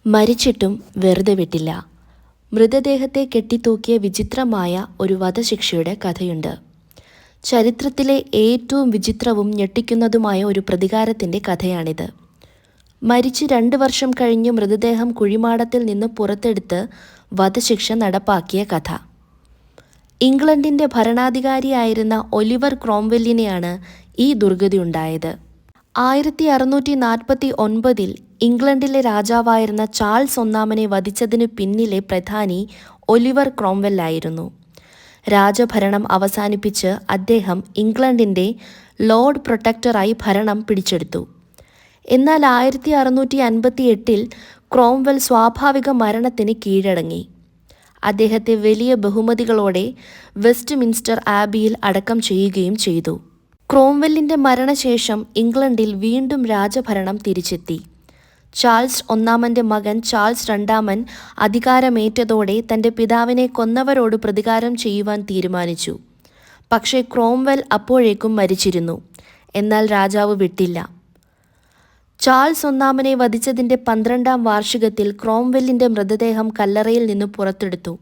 മരിച്ചിട്ടും വെറുതെ വിട്ടില്ല. മൃതദേഹത്തെ കെട്ടിത്തൂക്കിയ വിചിത്രമായ ഒരു വധശിക്ഷയുടെ കഥയുണ്ട്. ചരിത്രത്തിലെ ഏറ്റവും വിചിത്രവും ഞെട്ടിക്കുന്നതുമായ ഒരു പ്രതികാരത്തിൻ്റെ കഥയാണിത്. മരിച്ച് 2 വർഷം കഴിഞ്ഞ് മൃതദേഹം കുഴിമാടത്തിൽ നിന്ന് പുറത്തെടുത്ത് വധശിക്ഷ നടപ്പാക്കിയ കഥ. ഇംഗ്ലണ്ടിൻ്റെ ഭരണാധികാരിയായിരുന്ന ഒലിവർ ക്രോംവെല്ലിനെയാണ് ഈ ദുർഗതിയുണ്ടായത്. 1649 ഇംഗ്ലണ്ടിലെ രാജാവായിരുന്ന ചാൾസ് ഒന്നാമനെ വധിച്ചതിനു പിന്നിലെ പ്രധാനി ഒലിവർ ക്രോംവെല്ലായിരുന്നു. രാജഭരണം അവസാനിപ്പിച്ച് അദ്ദേഹം ഇംഗ്ലണ്ടിൻ്റെ ലോർഡ് പ്രൊട്ടക്ടറായി ഭരണം പിടിച്ചെടുത്തു. എന്നാൽ 1658 ക്രോംവെൽ സ്വാഭാവിക മരണത്തിന് കീഴടങ്ങി. അദ്ദേഹത്തെ വലിയ ബഹുമതികളോടെ വെസ്റ്റ്മിൻസ്റ്റർ ആബിയിൽ അടക്കം ചെയ്യുകയും ചെയ്തു. ക്രോംവെല്ലിൻ്റെ മരണശേഷം ഇംഗ്ലണ്ടിൽ വീണ്ടും രാജഭരണം തിരിച്ചെത്തി. ചാൾസ് ഒന്നാമൻ്റെ മകൻ ചാൾസ് രണ്ടാമൻ അധികാരമേറ്റതോടെ തൻ്റെ പിതാവിനെ കൊന്നവരോട് പ്രതികാരം ചെയ്യുവാൻ തീരുമാനിച്ചു. പക്ഷേ ക്രോംവെൽ അപ്പോഴേക്കും മരിച്ചിരുന്നു. എന്നാൽ രാജാവ് വിട്ടില്ല. ചാൾസ് ഒന്നാമനെ വധിച്ചതിൻ്റെ 12ാം വാർഷികത്തിൽ ക്രോംവെല്ലിൻ്റെ മൃതദേഹം കല്ലറയിൽ നിന്ന് പുറത്തെടുത്തു.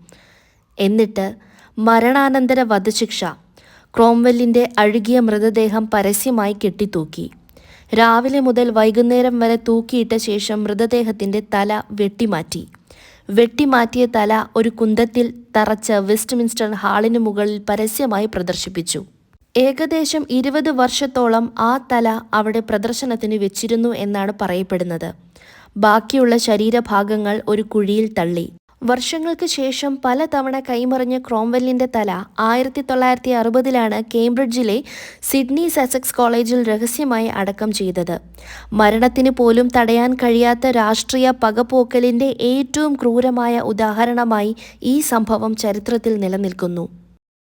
എന്നിട്ട് മരണാനന്തര വധശിക്ഷ. ക്രോംവെല്ലിൻ്റെ അഴുകിയ മൃതദേഹം പരസ്യമായി കെട്ടിത്തൂക്കി. രാവിലെ മുതൽ വൈകുന്നേരം വരെ തൂക്കിയിട്ട ശേഷം മൃതദേഹത്തിൻ്റെ തല വെട്ടിമാറ്റിയ തല ഒരു കുന്തത്തിൽ തറച്ച വെസ്റ്റ്മിൻസ്റ്റർ ഹാളിന് മുകളിൽ പരസ്യമായി പ്രദർശിപ്പിച്ചു. ഏകദേശം 20 വർഷത്തോളം ആ തല അവിടെ പ്രദർശനത്തിന് വെച്ചിരുന്നു എന്നാണ് പറയപ്പെടുന്നത്. ബാക്കിയുള്ള ശരീരഭാഗങ്ങൾ ഒരു കുഴിയിൽ തള്ളി. വർഷങ്ങൾക്ക് ശേഷം പലതവണ കൈമറിഞ്ഞ ക്രോംവെല്ലിൻ്റെ തല 1960 കേംബ്രിഡ്ജിലെ സിഡ്നി സസെക്സ് കോളേജിൽ രഹസ്യമായി അടക്കം ചെയ്തത്. മരണത്തിന് പോലും തടയാൻ കഴിയാത്ത രാഷ്ട്രീയ പകപോക്കലിൻ്റെ ഏറ്റവും ക്രൂരമായ ഉദാഹരണമായി ഈ സംഭവം ചരിത്രത്തിൽ നിലനിൽക്കുന്നു.